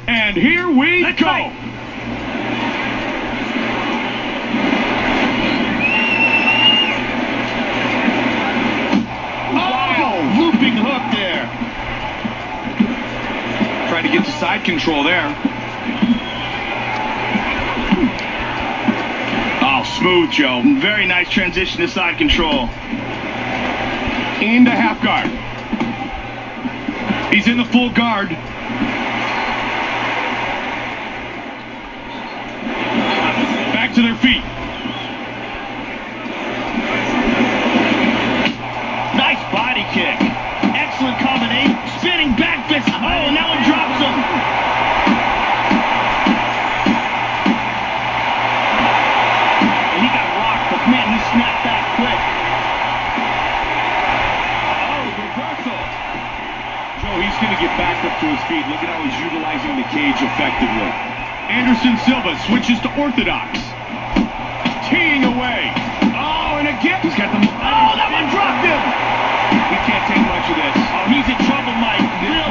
And here we go. Oh, looping hook there. Trying to get to side control there. Oh, smooth, Joe. Very nice transition to side control. Into half guard. He's in the full guard. Back to their feet. Nice body kick. Excellent combination. Spinning back fist. Oh, and that one drops him. And he got rocked, but man, he snapped back quick. Oh, reversal. Joe, he's going to get back up to his feet. Look at how he's utilizing the cage effectively. Anderson Silva switches to orthodox. Teeing away. Oh, and again. He's got the... Oh, that one dropped him. He can't take much of this. Oh, he's in trouble, Mike. Real